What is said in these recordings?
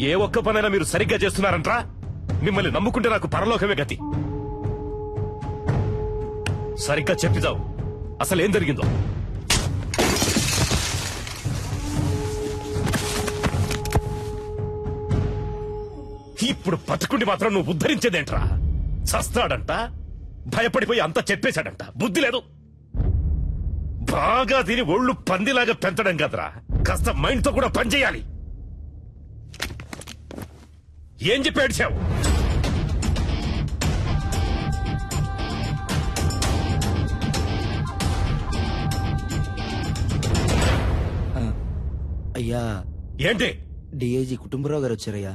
ఏ ఒక్క పనైనా మీరు సరిగ్గా చేస్తున్నారంట్రా? మిమ్మల్ని నమ్ముకుంటే నాకు పరలోకమే గతి. సరిగ్గా చెప్పిదావు, అసలు ఏం జరిగిందో. ఇప్పుడు బతుకుండి మాత్రం నువ్వు ఉద్ధరించేదేంట్రా? చస్తాడంట, భయపడిపోయి అంతా చెప్పేశాడంట. బుద్ధి లేదు. బాగా తిని ఒళ్ళు పందిలాగా పెంచడం కదరా, కాస్త మైండ్ తో కూడా పనిచేయాలి. ఏం చెప్పి ఏడ్చావు? అయ్యా, ఏంటి? డిఐజీ కుటుంబరావు గారు వచ్చారయ్యా.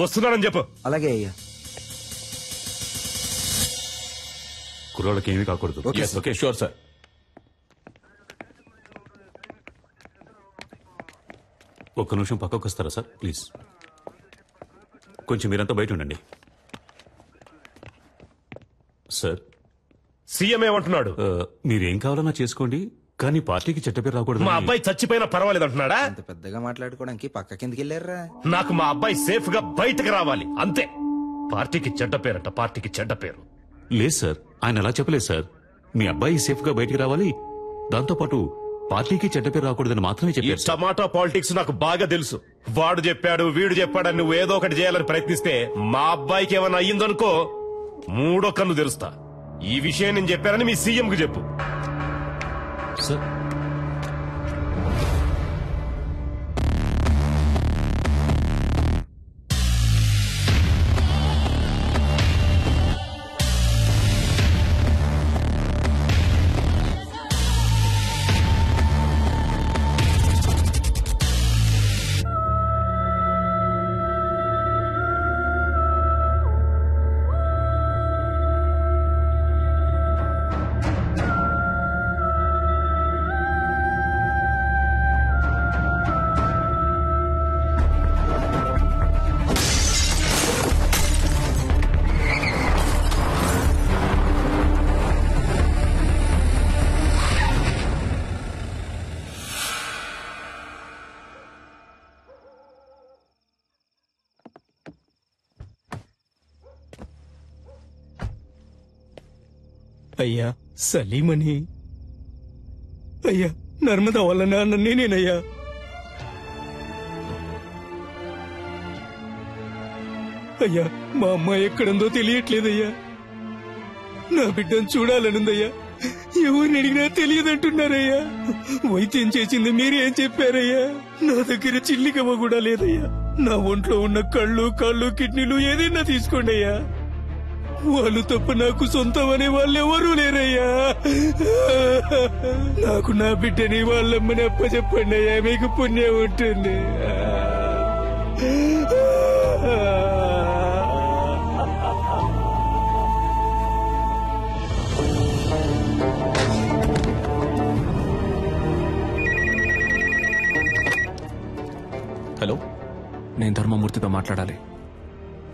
వస్తున్నానని చెప్పు. అలాగే అయ్యా. కుర్రోళ్ళకి ఏమీ కాకూడదు. Okay sure sir. ఒక్క నిమిషం పక్కకు వస్తారా సార్ ప్లీజ్? కొంచెం మీరంతా బయట ఉండండి. సార్, సీఎం ఏమంటున్నాడు? మీరేం కావాలన్నా చేసుకోండి, కానీ పార్టీకి చెడ్డ పేరు రాకూడదు. మా అబ్బాయి చచ్చిపోయినా పర్వాలేదు అంటున్నాడా? అంత పెద్దగా మాట్లాడుకోవడానికి పక్క కిందకి వెళ్ళారా? నాకు మా అబ్బాయి సేఫ్ గా బయటకు రావాలి అంతే. పార్టీకి చెడ్డ పేరంట, పార్టీకి చెడ్డ పేరు. లేదు సార్, ఆయన అలా చెప్పలేదు సార్. మీ అబ్బాయి సేఫ్ గా బయటికి రావాలి, దాంతో పాటు పార్టీకి చెడ్డ పేరు రాకూడదని మాత్రమే ఈ చెప్పారు. టమాటా పాలిటిక్స్ నాకు బాగా తెలుసు. వాడు చెప్పాడు, వీడు చెప్పాడని నువ్వు ఏదో ఒకటి చేయాలని ప్రయత్నిస్తే మా అబ్బాయికి ఏమైనా అయ్యిందనుకో మూడో కన్ను తెరుస్తా. ఈ విషయం నేను చెప్పానని మీ సీఎం కు చెప్పు. సార్, అయ్యా సలీమని, అయ్యా నర్మదా వాళ్ళ నాన్న నేనేనయ్యా. అయ్యా, మా అమ్మాయి ఎక్కడుందో తెలియట్లేదయ్యా. నా బిడ్డను చూడాలనుందయ్యా. ఎవరిని అడిగినా తెలియదంటున్నారయ్యా. వైద్యం చేసింది మీరేం చెప్పారయ్యా? నా దగ్గర చిల్లికమ్మ కూడా లేదయ్యా. నా ఒంట్లో ఉన్న కళ్ళు, కాళ్ళు, కిడ్నీలు ఏదైనా తీసుకోండి అయ్యా. వాళ్ళు తప్ప నాకు సొంతం అనే వాళ్ళు ఎవరూ లేరయ్యా. నాకు నా బిడ్డని వాళ్ళమ్మని అప్పచెప్పండి అయ్యా, మీకు పుణ్యం ఉంటుంది. హలో, నేను ధర్మమూర్తితో మాట్లాడాలి.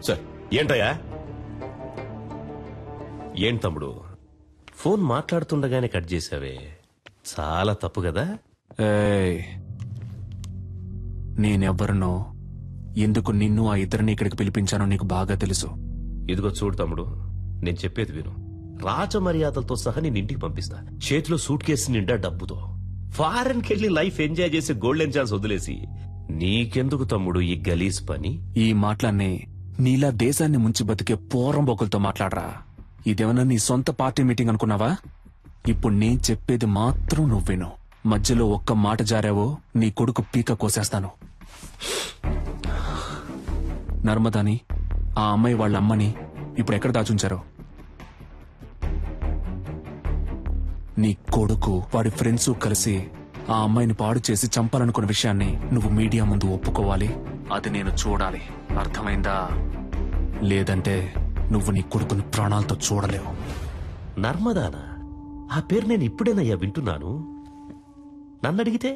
సార్, ఏంటయ్యా? ఏం తమ్ముడు, ఫోన్ మాట్లాడుతుండగానే కట్ చేసావే, చాలా తప్పు కదా? నేనెవ్వరినో, ఎందుకు నిన్ను ఆ ఇద్దరిని ఇక్కడికి పిలిపించానో నీకు బాగా తెలుసు. ఇదిగో చూడు తమ్ముడు, నేను చెప్పేది విను. రాజమర్యాదలతో సహా నేను ఇంటికి పంపిస్తా, చేతిలో సూట్ కేసు నిండా డబ్బుతో. ఫారెన్ కెళ్లి లైఫ్ ఎంజాయ్ చేసి గోల్డెన్ ఛాన్స్ వదిలేసి నీకెందుకు తమ్ముడు ఈ గలీజ్ పని? ఈ మాటలన్నీ నీలా దేశాన్ని ముంచి బతికే పోరంబోకులతో మాట్లాడరా. ఇదేమన్నా నీ సొంత పార్టీ మీటింగ్ అనుకున్నావా? ఇప్పుడు నేను చెప్పేది మాత్రం నువ్వు విను. మధ్యలో ఒక్క మాట జారావో నీ కొడుకు పీక కోసేస్తాను. నర్మదాని, ఆ అమ్మాయి వాళ్ళ అమ్మని ఇప్పుడు ఎక్కడ దాచుంచారో? నీ కొడుకు వాడి ఫ్రెండ్స్ కలిసి ఆ అమ్మాయిని పాడు చేసి చంపాలనుకున్న విషయాన్ని నువ్వు మీడియా ముందు ఒప్పుకోవాలి. అది నేను చూడాలి, అర్థమైందా? లేదంటే నువ్వు నీ కొడుకుని ప్రాణాలతో చూడలేవు. నర్మదానా? ఆ పేరు నేను ఇప్పుడేనయ్యా వింటున్నాను. నన్ను అడిగితే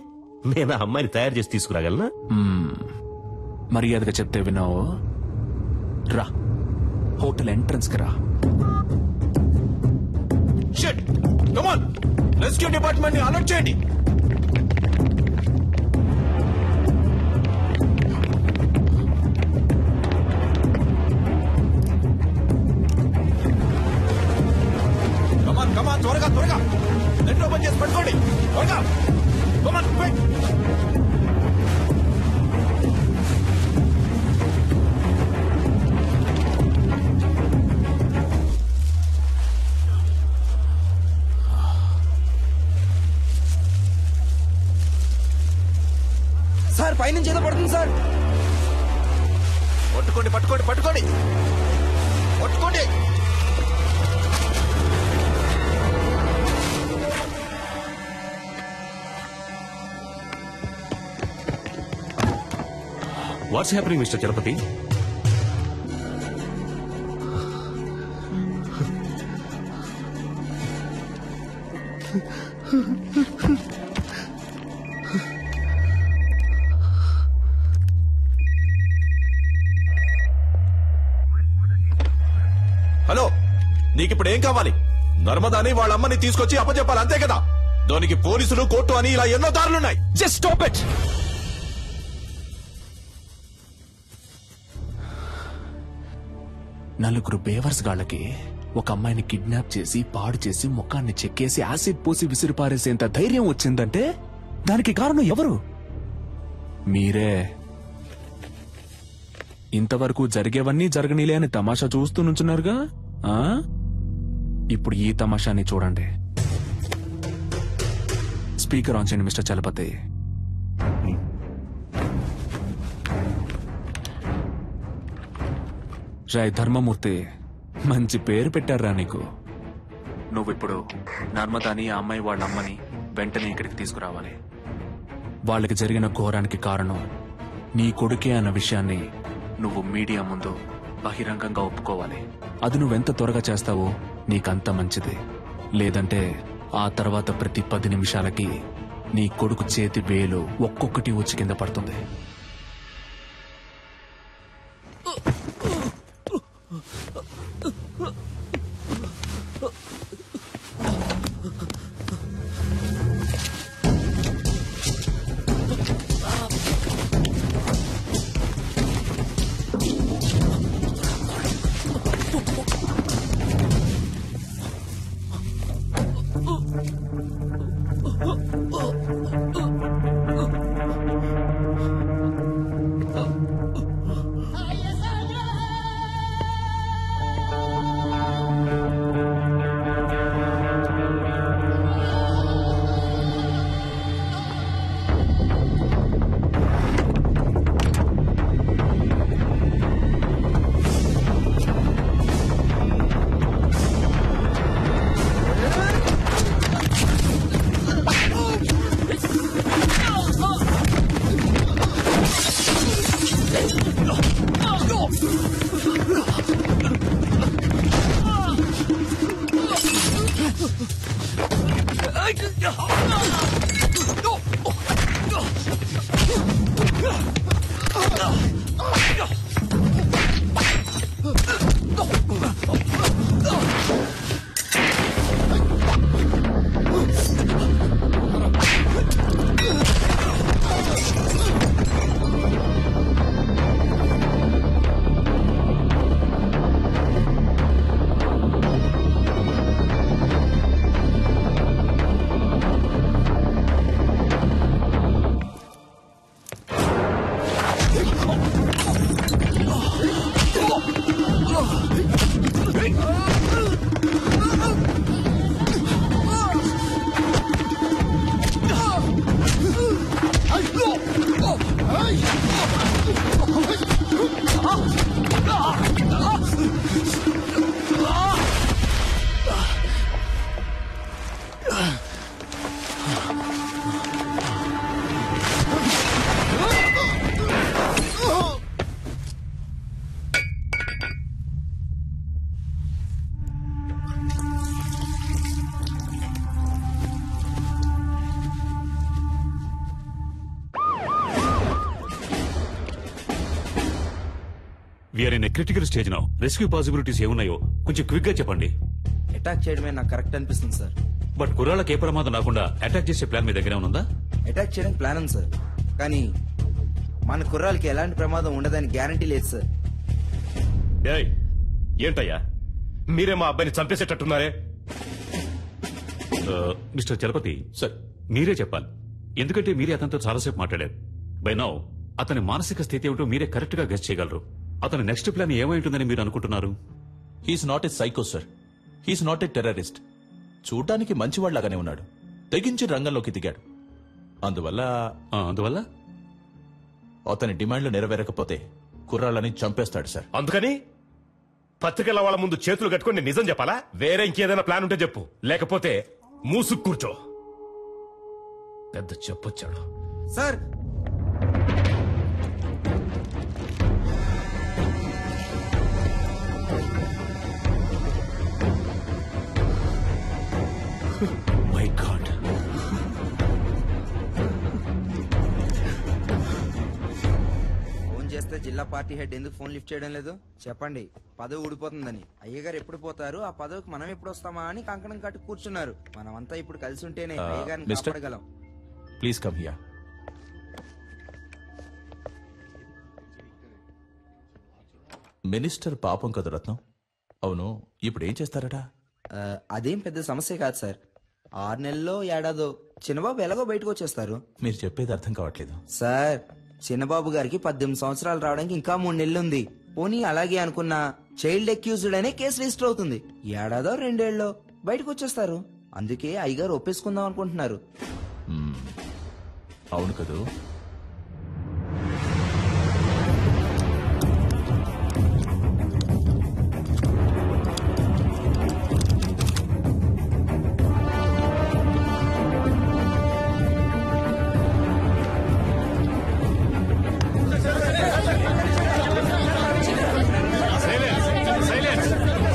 నేను ఆ అమ్మాయిని తయారు చేసి తీసుకురాగలనా? మర్యాదగా చెప్తే విన్నావు. రా, హోటల్ ఎంట్రన్స్ కి రా. రెస్క్యూ డిపార్ట్మెంట్ ని అలర్ట్ చేయండి. లాక్ చేసి పట్టుకోండి. త్వరగా. Come on, quick. సార్ పైనుంచి ఏదో పడుతుంది సార్. పట్టుకోండి పట్టుకోండి పట్టుకోండి పట్టుకోండి. What's happening mister Chalapathi? Hello, నీకిప్పుడు ఏం కావాలి? నర్మదాని వాళ్ళ అమ్మని తీసుకొచ్చి అప్పచెప్పాలి, అంతే కదా? దానికి పోలీసులు, కోర్టు అని ఇలా ఎన్నో దారులున్నాయి. Just stop it. నలుగురు బేవర్స్ గాళ్ళకి ఒక అమ్మాయిని కిడ్నాప్ చేసి పాడు చేసి ముఖాన్ని చెక్కేసి యాసిడ్ పోసి విసిరిపారేసేంత ధైర్యం వచ్చిందంటే దానికి కారణం ఎవరు? మీరే. ఇంతవరకు జరిగేవన్నీ జరగనీలే అని తమాషా చూస్తూ నుంచున్నారుగా. ఇప్పుడు ఈ తమాషాని చూడండి. స్పీకర్ ఆన్ చేయండి మిస్టర్ చలపతి. రాయ్ ధర్మమూర్తి, మంచి పేరు పెట్టారా నీకు. నువ్విప్పుడు నర్మదాని ఆ అమ్మాయి వాళ్ళ అమ్మని వెంటనే ఇక్కడికి తీసుకురావాలి. వాళ్ళకి జరిగిన ఘోరానికి కారణం నీ కొడుకే అన్న విషయాన్ని నువ్వు మీడియా ముందు బహిరంగంగా ఒప్పుకోవాలి. అది నువ్వెంత త్వరగా చేస్తావో నీకంత మంచిది. లేదంటే ఆ తర్వాత ప్రతి 10 నిమిషాలకి నీ కొడుకు చేతి వేలు ఒక్కొక్కటి వచ్చి కింద పడుతుంది. We are in a critical stage now. Rescue possibilities ఏమున్నాయో కొంచెం క్విక్ గా చెప్పండి. అటాక్ చేయడమే నాకు కరెక్ట్ అనిపిస్తుంది సార్. బట్ కుర్రాళ్ళకి ఏ ప్రమాదం రాకుండా అటాక్ చేసే ప్లాన్ మీ దగ్గర ఉందా? అటాక్ చేయడానికి ప్లాన్ ఉంది సార్, కానీ మన కుర్రాలకి ఎలాంటి ప్రమాదం ఉండదని గ్యారంటీ లేదు సార్. ఏంటయ్యా, మీరే మా అబ్బాయిని చంపేసేటట్టున్నారే? మిస్టర్ చలపతి సార్ మీరే చెప్పాలి, ఎందుకంటే మీరే అతనితో చాలాసేపు మాట్లాడారు. బై నౌ అతని మానసిక స్థితి ఏమిటో మీరే కరెక్ట్ గా గెస్ చేయగలరు. అతని నెక్స్ట్ ప్లాన్ ఏమై ఉంటుందని మీరు అనుకుంటున్నారు? He's not a psycho sir, he's not a terrorist. చూడటానికి మంచివాళ్లాగానే ఉన్నాడు, తెగించి రంగంలోకి దిగాడు. అందువల్ల అతని డిమాండ్లు నెరవేరకపోతే కుర్రాళ్ళని చంపేస్తాడు సార్. అందుకని పత్రికల వాళ్ళ ముందు చేతులు కట్టుకొని నిజం చెప్పాలా? వేరే ఇంకేదైనా ప్లాన్ ఉంటే చెప్పు, లేకపోతే మూసుకు కూర్చో. పెద్ద చెప్పొచ్చాడు. సార్ మై గాడ్, ఫోన్ చేస్తే జిల్లా పార్టీ హెడ్ ఎందుకు ఫోన్ లిఫ్ట్ చేయడం లేదు? చెప్పండి, పదవి ఊడిపోతుందని. అయ్యగారు ఎప్పుడు పోతారు, ఆ పదవికి మనం ఎప్పుడు వస్తామా అని కంకణం కట్టి కూర్చున్నారు. మనమంతా ఇప్పుడు కలిసి ఉంటేనే అయ్యగారిని మిస్టర్, కాపాడగలం. Please come here. మినిస్టర్ పాపం కదా రత్నం. అవును, ఇప్పుడు ఏం చేస్తారట? అదేం పెద్ద సమస్య కాదు సార్. 6 నెలల్లో ఏడాదో చిన్నబాబు ఎలాగో బయటకు వచ్చేస్తారు. మీరు చెప్పేది అర్థం కావట్లేదు. సార్, చిన్నబాబు గారికి 18 సంవత్సరాలు రావడానికి ఇంకా 3 నెలలుంది. పోనీ అలాగే అనుకున్నా చైల్డ్ అక్యూజ్డ్ అనే కేసు రిజిస్టర్ అవుతుంది. ఏడాదో 2 ఏళ్ళలో బయటకు వచ్చేస్తారు. అందుకే అయ్యగారు ఒప్పేసుకుందాం అనుకుంటున్నారు. అవును కదూ?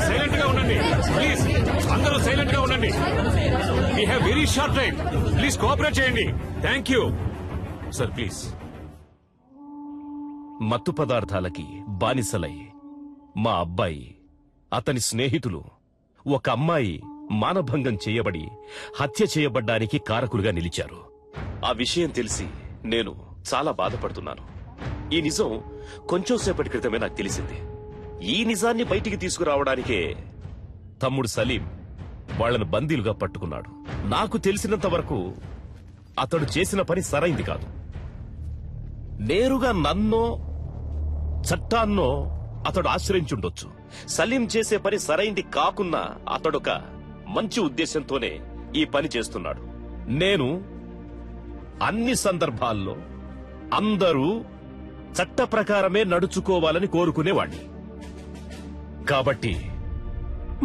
సైలెంట్ గా ఉండండి ప్లీజ్, అందరూ సైలెంట్ గా ఉండండి. We have very short time, please cooperate చేయండి. Thank you sir. ప్లీజ్. మత్తు పదార్థాలకి బానిసలై మా అబ్బాయి, అతని స్నేహితులు, ఒక అమ్మాయి మానభంగం చేయబడి హత్య చేయబడ్డానికి కారకులుగా నిలిచారు. ఆ విషయం తెలిసి నేను చాలా బాధపడుతున్నాను. ఈ నిజం కొంచెం సేపటి క్రితమే నాకు తెలిసింది. ఈ నిజాన్ని బయటికి తీసుకురావడానికే తమ్ముడు సలీం వాళ్లను బందీలుగా పట్టుకున్నాడు. నాకు తెలిసినంత వరకు అతడు చేసిన పని సరైంది కాదు. నేరుగా నన్నో చట్టాన్నో అతడు ఆశ్రయించుండొచ్చు. సలీం చేసే పని సరైంది కాకున్నా అతడొక మంచి ఉద్దేశంతోనే ఈ పని చేస్తున్నాడు. నేను అన్ని సందర్భాల్లో అందరూ చట్ట ప్రకారమే నడుచుకోవాలని కోరుకునేవాణ్ణి. కాబట్టి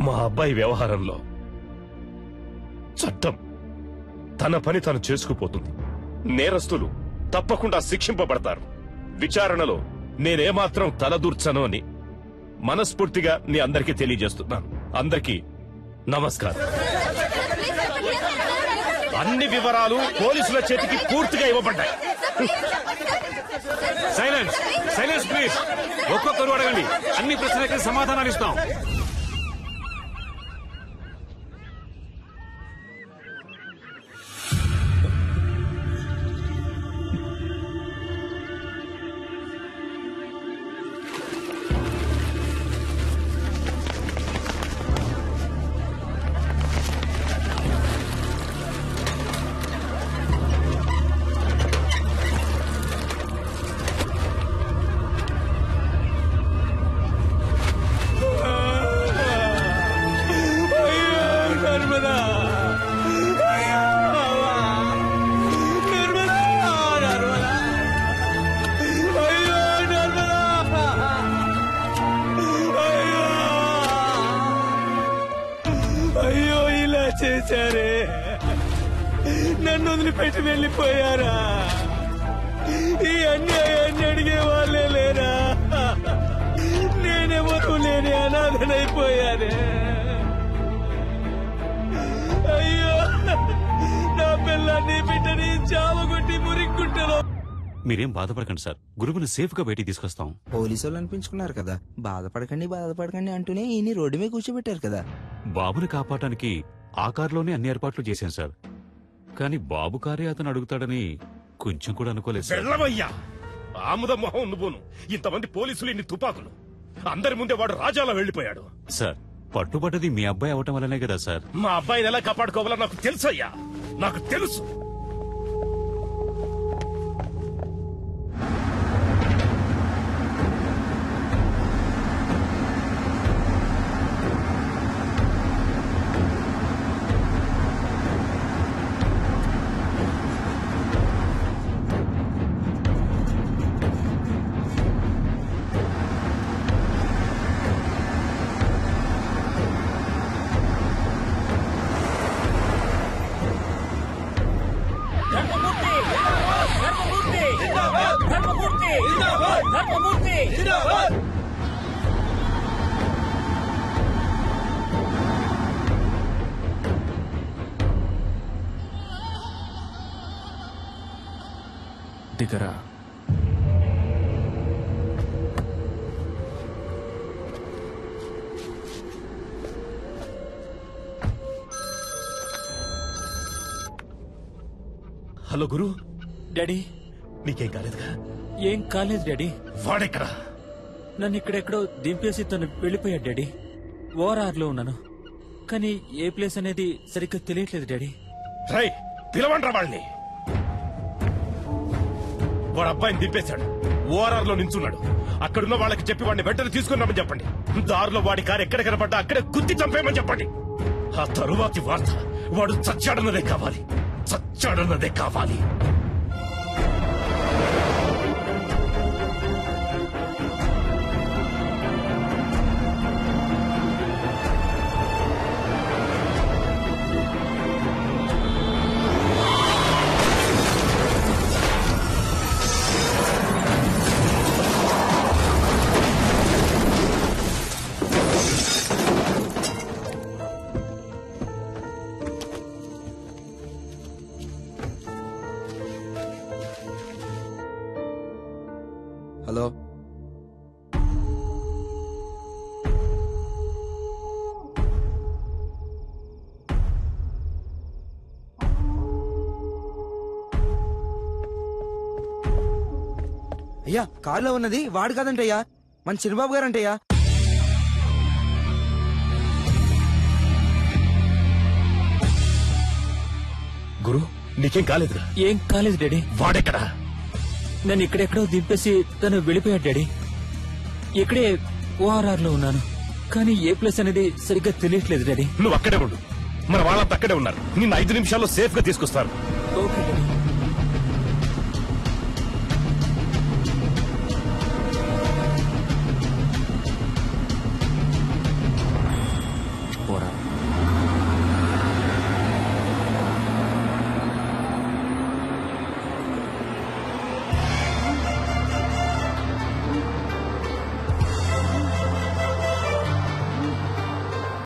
మా అబ్బాయి వ్యవహారంలో చట్టం తన పని తను చేసుకుపోతుంది. నేరస్తులు తప్పకుండా శిక్షింపబడతారు. విచారణలో నేనేమాత్రం తలదూర్చను అని మనస్ఫూర్తిగా మీ అందరికీ తెలియజేస్తున్నాను. అందరికీ నమస్కారం. అన్ని వివరాలు పోలీసుల చేతికి పూర్తిగా ఇవ్వబడ్డాయి. Silence, silence please. ఒక్కొక్కరు అడగండి, అన్ని ప్రశ్నలకి సమాధానాలు ఇస్తాం. అయ్యో, ఇలా చేశారే, నన్ను వదిలిపెట్టి వెళ్ళిపోయారా? ఈ అన్యాయాన్ని అడిగే వాళ్ళే లేరా? నేనెవరూ లేని అనాథనైపోయానే. అయ్యో, నా పిల్లాన్ని బిడ్డని చావగొట్టి మురిక్కుంటాను. మీరేం బాధపడకండి సార్, గురువుని సేఫ్ గా బయటికి తీసుకొస్తాం. పోలీసు వాళ్ళు అనిపించుకున్నారు కదా, బాధపడకండి ఈయన్ని రోడ్డు మీద కూర్చోబెట్టారు కదా. బాబుని కాపాడటానికి ఆ కారులోనే అన్ని ఏర్పాట్లు చేశాను సార్. కానీ బాబు కారే అతను అడుగుతాడని కొంచెం కూడా అనుకోలేదు సార్. వెళ్ళవయ్యా, ఆముద మొహం నువ్వును. ఇంతమంది పోలీసులు, ఇన్ని తుపాకులు, అందరి ముందే వాడు రాజాలా వెళ్లిపోయాడు. సార్, పట్టుబడ్డది మీ అబ్బాయి అవటం వల్లనే కదా సార్. మా అబ్బాయిని ఎలా కాపాడుకోవాలో నాకు తెలుసు అయ్యా, నాకు తెలుసు. దిగరా. హలో గురు, డాడీ నీకేం కాలేదుగా? ఏం కాలేదు డాడీ. వాడెక్కడా? నన్ను ఇక్కడెక్కడో దింపేసి తను వెళ్ళిపోయాడు డాడీ. ఓఆర్ఆర్ లో ఉన్నాను, కానీ ఏ ప్లేస్ అనేది సరిగ్గా తెలియట్లేదు డాడీ. రై, పిలవండ్రా వాళ్ళని. వాడు అబ్బాయిని దింపేశాడు, ఓఆర్ఆర్ లో నించున్నాడు. అక్కడున్న వాళ్ళకి చెప్పి వాడిని వెంటనే తీసుకున్నామని చెప్పండి. దారిలో వాడి కారు ఎక్కడ కనపడ్డా అక్కడే గుద్ది చంపేయమని చెప్పండి. ఆ తరువాతి వార్త వాడు చచ్చాడన్నదే కావాలి, చచ్చాడన్నదే కావాలి. హలో, అయ్యా కారులో ఉన్నది వాడు కాదంటయ్యా, మన చిన్నబాబు గారంటయ్యా. గురు, నీకేం కాలేదుగా? ఏం కాలేదు డాడీ. వాడెక్కడా? నన్ను ఇక్కడెక్కడో దింపేసి తను వెళ్ళిపోయాడు డాడీ. ఇక్కడే ఓఆర్ఆర్ లో ఉన్నాను, కానీ ఏ ప్లేస్ అనేది సరిగ్గా తెలియట్లేదు డాడీ. నువ్వు అక్కడే ఉండు, మన వాళ్ళంతా అక్కడే ఉన్నారు. నిన్ను 5 నిమిషాల్లో సేఫ్ గా తీసుకొస్తారు. Okay daddy.